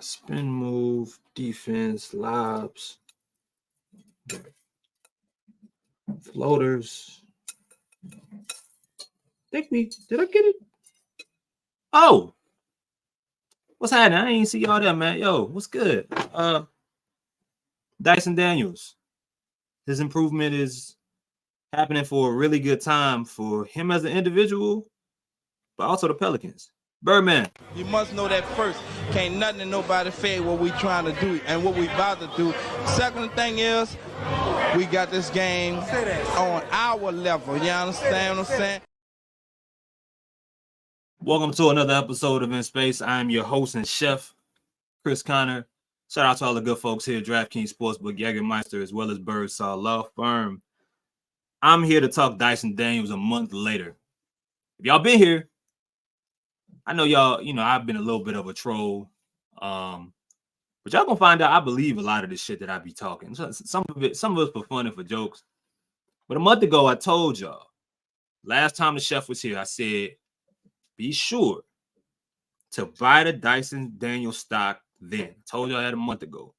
Spin move, defense, lobs, floaters. Did I get it? Oh, what's happening? I ain't see y'all there, man. Yo, what's good? Dyson Daniels. His improvement is happening for a really good time for him as an individual, but also the Pelicans. Birdman. You must know that first. Can't nothing and nobody fade what we trying to do and what we about to do. Second thing is, we got this game on our level. You understand what I'm saying? Welcome to another episode of In Space. I'm your host and chef, Chris Connor. Shout out to all the good folks here at DraftKings Sportsbook, Jägermeister, as well as Birdsall Law Firm. I'm here to talk Dyson Daniels a month later. If y'all been here, I know y'all, I've been a little bit of a troll. But y'all gonna find out I believe a lot of this shit that I be talking. Some of it for fun and for jokes. But a month ago, I told y'all, last time the chef was here, I said, be sure to buy the Dyson Daniels stock then. I told y'all that a month ago.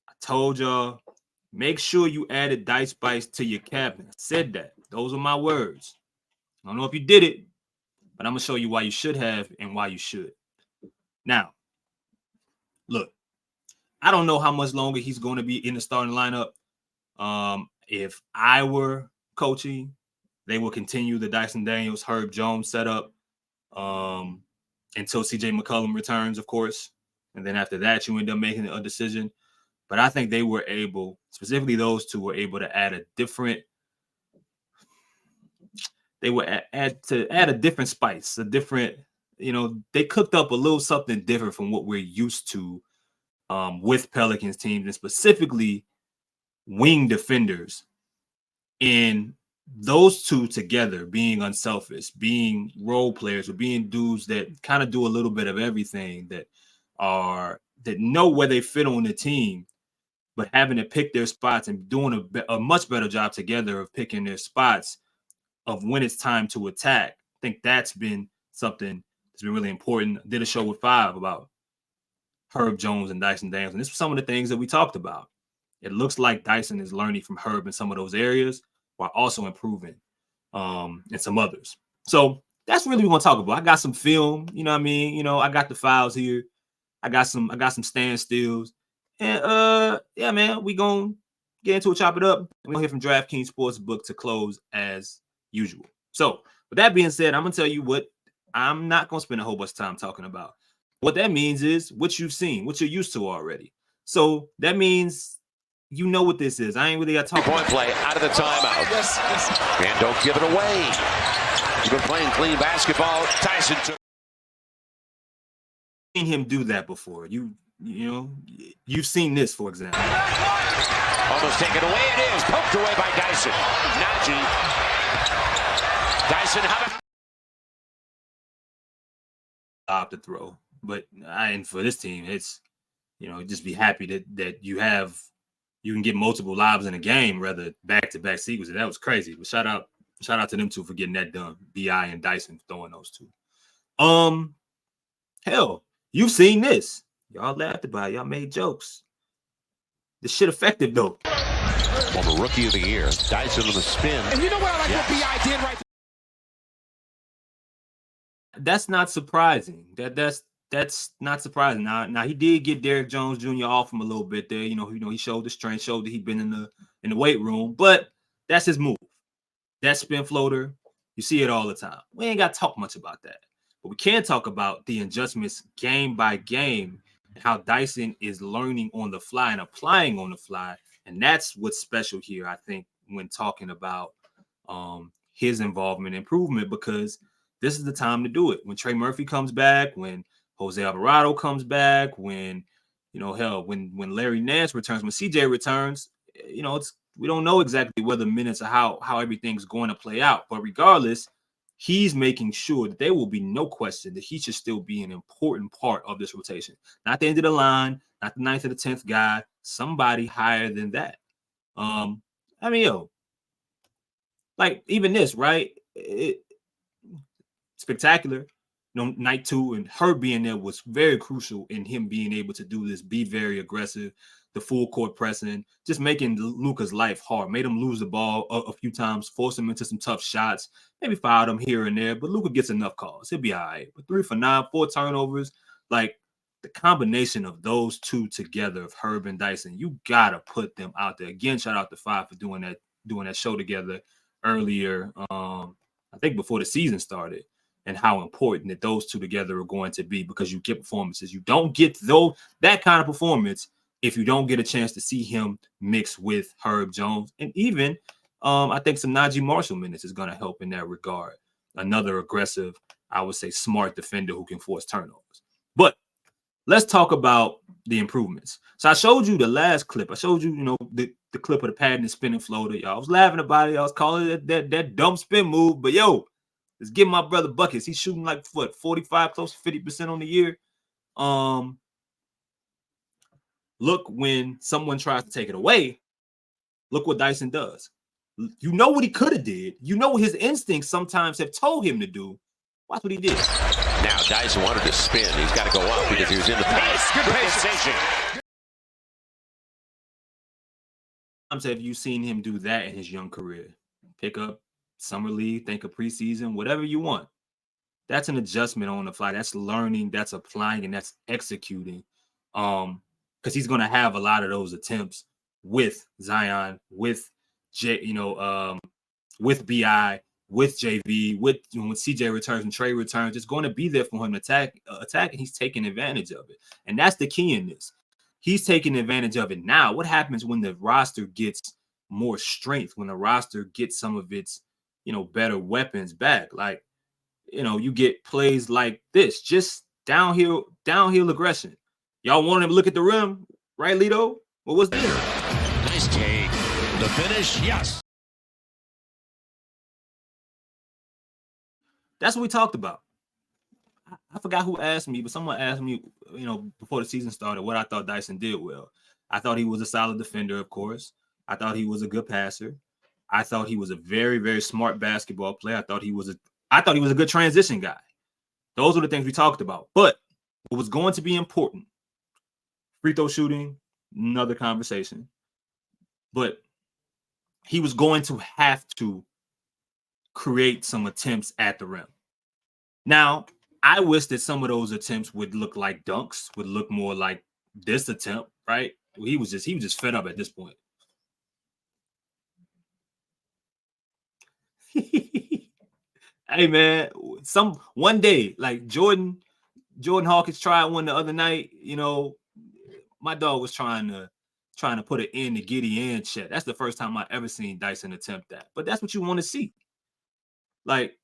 I told y'all, make sure you added Dice Bites to your cabinet. I said that. Those are my words. I don't know if you did it, but I'm going to show you why you should have and why you should. Now, look, I don't know how much longer he's going to be in the starting lineup. If I were coaching, they will continue the Dyson Daniels, Herb Jones setup until CJ McCollum returns, of course. And then after that, you end up making a decision. But I think they were able, specifically those two, were able to add a different. They were add a different spice, a different. They cooked up a little something different from what we're used to with Pelicans teams, and specifically wing defenders. And those two together, being unselfish, being role players, or being dudes that kind of do a little bit of everything, that know where they fit on the team, but having to pick their spots and doing a much better job together of picking their spots of when it's time to attack. I think that's been something that's been really important. I did a show with Five about Herb Jones and Dyson Daniels, and this was some of the things that we talked about. It looks like Dyson is learning from Herb in some of those areas while also improving in some others. So that's really what we're going to talk about. I got some film, I got the files here. I got some standstills. And yeah, man, we going to get into it, chop it up. We're going to hear from DraftKings Sportsbook to close as usual. So with that being said, I'm going to tell you what I'm not going to spend a whole bunch of time talking about. What that means is what you've seen, what you're used to already. So that means you know what this is. I ain't really got to talk about play out of the timeout. Yes. And don't give it away. You've been playing clean basketball. Tyson took. Seen him do that before. You've seen this, for example. Almost taken away. It is poked away by Dyson. Najee. Dyson, how about stop the throw? But and for this team, it's just be happy that you can get multiple lobs in a game rather back-to-back sequences. That was crazy. But shout out to them two for getting that done. BI and Dyson throwing those two. Hell, you've seen this. Y'all laughed about it. Y'all made jokes. This shit effective though. Former rookie of the year, Dyson with a spin. And you know what I like what BI did right there? That's not surprising. That's not surprising. Now he did get Derrick Jones Jr. off him a little bit there. He showed the strength, showed that he'd been in the weight room, but that's his move. That spin floater, you see it all the time. We ain't got to talk much about that, but we can talk about the adjustments game by game and how Dyson is learning on the fly and applying on the fly, and that's what's special here, I think, when talking about his involvement and improvement, because this is the time to do it. When Trey Murphy comes back, when Jose Alvarado comes back, when when Larry Nance returns, when CJ returns, we don't know exactly whether minutes or how everything's going to play out. But regardless, he's making sure that there will be no question that he should still be an important part of this rotation. Not the end of the line, not the 9th or the 10th guy, somebody higher than that. Like even this, right? Spectacular. night 2, and her being there was very crucial in him being able to do this, be very aggressive, the full court pressing, just making Luka's life hard, made him lose the ball a few times, forced him into some tough shots, maybe fouled him here and there, but Luka gets enough calls. He'll be all right. But 3 for 9, 4 turnovers, like the combination of those two together, of Herb and Dyson, you got to put them out there. Again, shout out to Five for doing that show together earlier, I think before the season started, and how important that those two together are going to be, because you get performances. You don't get that kind of performance if you don't get a chance to see him mix with Herb Jones. And even I think some Najee Marshall minutes is going to help in that regard. Another aggressive, I would say, smart defender who can force turnovers. But let's talk about the improvements. So I showed you the last clip. I showed you, the clip of the padding and spinning floater. Y'all was laughing about it. I was calling it that dumb spin move. But yo, let's give my brother buckets. He's shooting like 45, close to 50% on the year. Look, when someone tries to take it away, look what Dyson does. You know what he could have did. You know what his instincts sometimes have told him to do. Watch what he did. Now Dyson wanted to spin. He's got to go up because he was in the pace. Good sensation. Have you seen him do that in his young career? Pick up summer league, think of preseason, whatever you want. That's an adjustment on the fly. That's learning, that's applying, and that's executing. Because he's going to have a lot of those attempts with Zion, with with BI, with JV, with when CJ returns and Trey returns. It's going to be there for him to attack, and he's taking advantage of it. And that's the key in this. He's taking advantage of it now. What happens when the roster gets more strength, when the roster gets some of its, better weapons back? Like, you get plays like this, just downhill aggression. Y'all want him to look at the rim, right, Lito? What was this? Nice take. The finish, yes. That's what we talked about. I forgot who asked me, but someone asked me, before the season started, what I thought Dyson did well. I thought he was a solid defender, of course. I thought he was a good passer. I thought he was a very, very smart basketball player. I thought he was a good transition guy. Those were the things we talked about. But what was going to be important, free throw shooting, another conversation. But he was going to have to create some attempts at the rim. Now, I wish that some of those attempts would look like dunks, would look more like this attempt, right? He was just fed up at this point. Hey man, one day, like Jordan Hawkins tried one the other night. My dog was trying to put it in the Giddy and check. That's the first time I ever seen Dyson attempt that. But that's what you want to see. Like,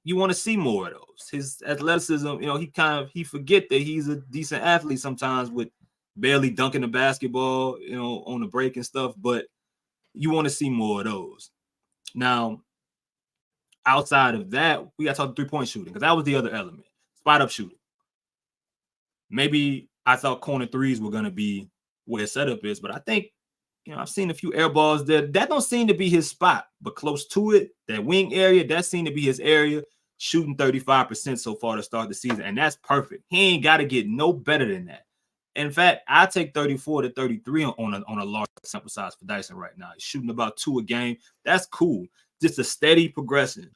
you want to see more of those. His athleticism, he forget that he's a decent athlete sometimes with barely dunking the basketball, on the break and stuff. But you want to see more of those. Now, outside of that, we got to talk 3-point shooting, because that was the other element. Spot up shooting. Maybe I thought corner threes were going to be where his setup is, but I think, I've seen a few air balls there. That don't seem to be his spot, but close to it, that wing area, that seemed to be his area, shooting 35% so far to start the season, and that's perfect. He ain't got to get no better than that. In fact, I take 34 to 33 on a large sample size for Dyson right now. He's shooting about 2 a game. That's cool. Just a steady progression.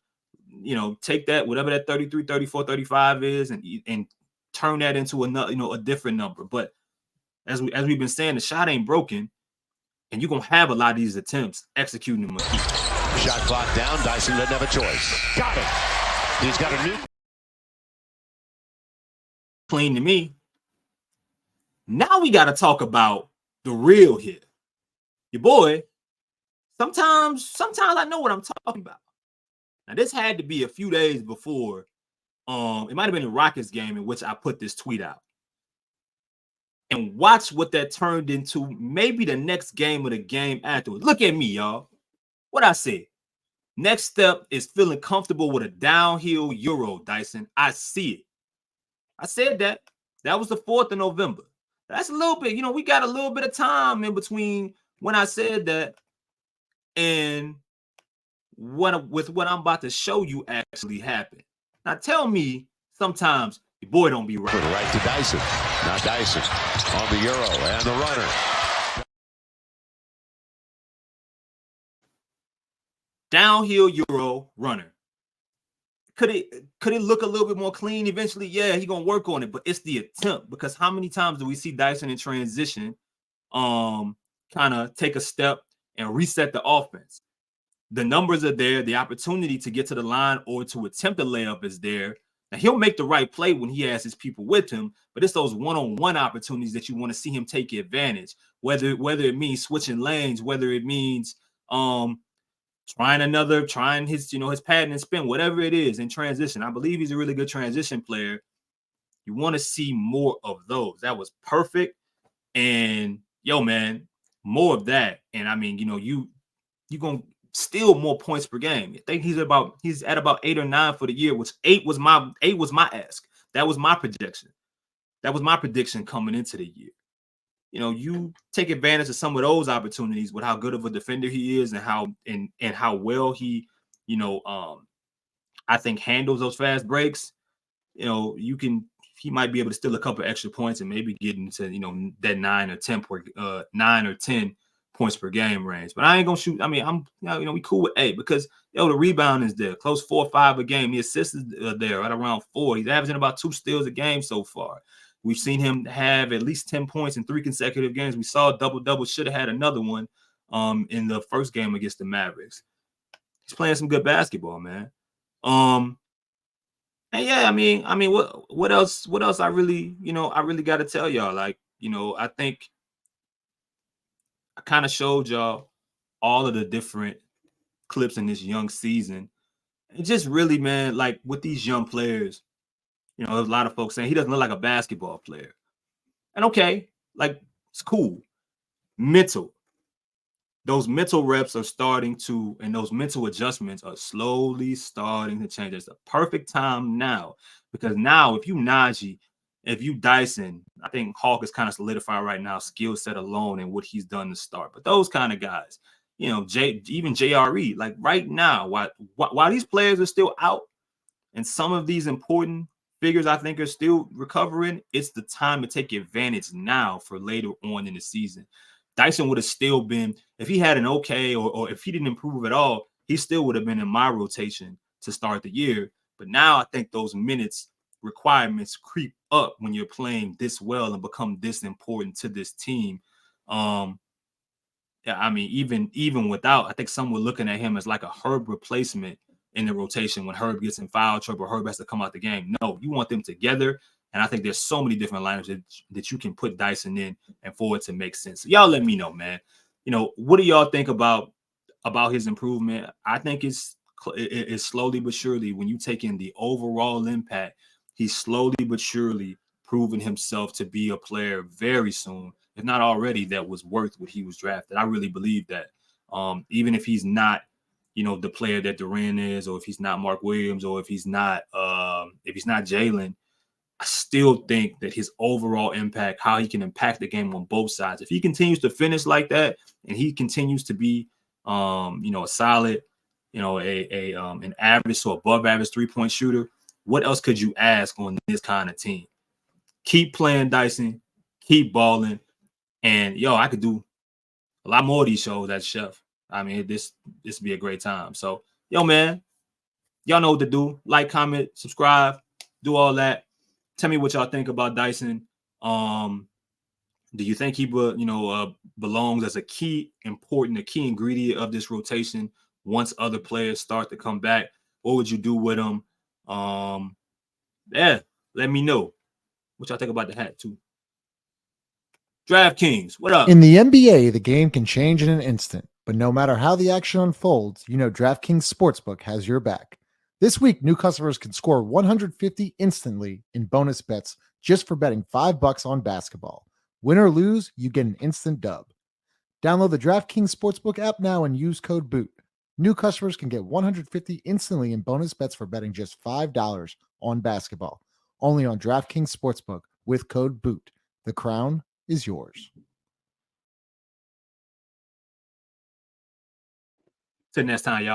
Take that, whatever that 33, 34, 35 is, and turn that into another, a different number. But as we've been saying, the shot ain't broken, and you're gonna have a lot of these attempts executing them. Shot clock down. Dyson doesn't have a choice. Got it. He's got a new clean to me. Now we got to talk about the real here. Your boy. Sometimes I know what I'm talking about. Now, this had to be a few days before. It might have been a Rockets game in which I put this tweet out. And watch what that turned into, maybe the next game of the game afterwards. Look at me, y'all. What I said. Next step is feeling comfortable with a downhill Euro, Dyson. I see it. I said that. That was the 4th of November. That's a little bit, we got a little bit of time in between when I said that and what I'm about to show you actually happened. Now tell me sometimes your boy don't be right. Right to Dyson. Now Dyson on the Euro and the runner. Downhill Euro runner. Could it look a little bit more clean eventually? Yeah, he's gonna work on it, but it's the attempt, because how many times do we see Dyson in transition kind of take a step and reset the offense? The numbers are there, the opportunity to get to the line or to attempt a layup is there. Now he'll make the right play when he has his people with him, but it's those one-on-one opportunities that you want to see him take advantage. Whether it means switching lanes, whether it means trying his pattern and spin, whatever it is in transition. I believe he's a really good transition player. You want to see more of those. That was perfect. And yo, man, more of that. And I mean, you're gonna steal more points per game. I think he's at about 8 or 9 for the year, which 8 was my ask. That was my projection. That was my prediction coming into the year. You take advantage of some of those opportunities with how good of a defender he is and how well he, I think handles those fast breaks. He might be able to steal a couple extra points and maybe get into, that 9 or 10 points per game range. But I ain't gonna shoot. I mean, we cool with 8 because the rebound is there, close 4 or 5 a game. The assists is there right around 4. He's averaging about 2 steals a game so far. We've seen him have at least 10 points in 3 consecutive games. We saw a double-double, should have had another one in the first game against the Mavericks. He's playing some good basketball, man. And yeah, I mean, what else I really got to tell y'all. Like, I think I kind of showed y'all all of the different clips in this young season. And just really, man, like with these young players, there's a lot of folks saying he doesn't look like a basketball player. And okay, like, it's cool. Those mental reps are starting to, and those mental adjustments are slowly starting to change. It's a perfect time now, because now if you Najee, if you Dyson, I think Hawk is kind of solidified right now, skill set alone and what he's done to start. But those kind of guys, even JRE, like right now, while these players are still out and some of these important figures I think are still recovering, it's the time to take advantage now for later on in the season. Dyson would have still been, if he had an okay or if he didn't improve at all, he still would have been in my rotation to start the year. But now I think those minutes requirements creep up when you're playing this well and become this important to this team. Yeah, I mean, even without, I think some were looking at him as like a Herb replacement in the rotation when Herb gets in foul trouble, Herb has to come out the game. No, you want them together. And I think there's so many different lineups that you can put Dyson in and for it to make sense. So y'all let me know, man. What do y'all think about his improvement? I think it's slowly but surely, when you take in the overall impact, he's slowly but surely proven himself to be a player very soon, if not already, that was worth what he was drafted. I really believe that. Even if he's not, the player that Durant is, or if he's not Mark Williams, or if he's not Jalen, I still think that his overall impact, how he can impact the game on both sides, if he continues to finish like that and he continues to be, a solid, an average to above average 3-point shooter, what else could you ask on this kind of team? Keep playing Dyson, keep balling, and I could do a lot more of these shows as Chef. I mean, this would be a great time. So, man, y'all know what to do. Like, comment, subscribe, do all that. Tell me what y'all think about Dyson. Do you think he belongs as a key ingredient of this rotation once other players start to come back? What would you do with him? Yeah, let me know what y'all think about the hat too. DraftKings, what up? In the NBA, the game can change in an instant, but no matter how the action unfolds, DraftKings Sportsbook has your back. This week, new customers can score $150 instantly in bonus bets just for betting $5 on basketball. Win or lose, you get an instant dub. Download the DraftKings Sportsbook app now and use code BOOT. New customers can get $150 instantly in bonus bets for betting just $5 on basketball. Only on DraftKings Sportsbook with code BOOT. The crown is yours. Till next time, y'all.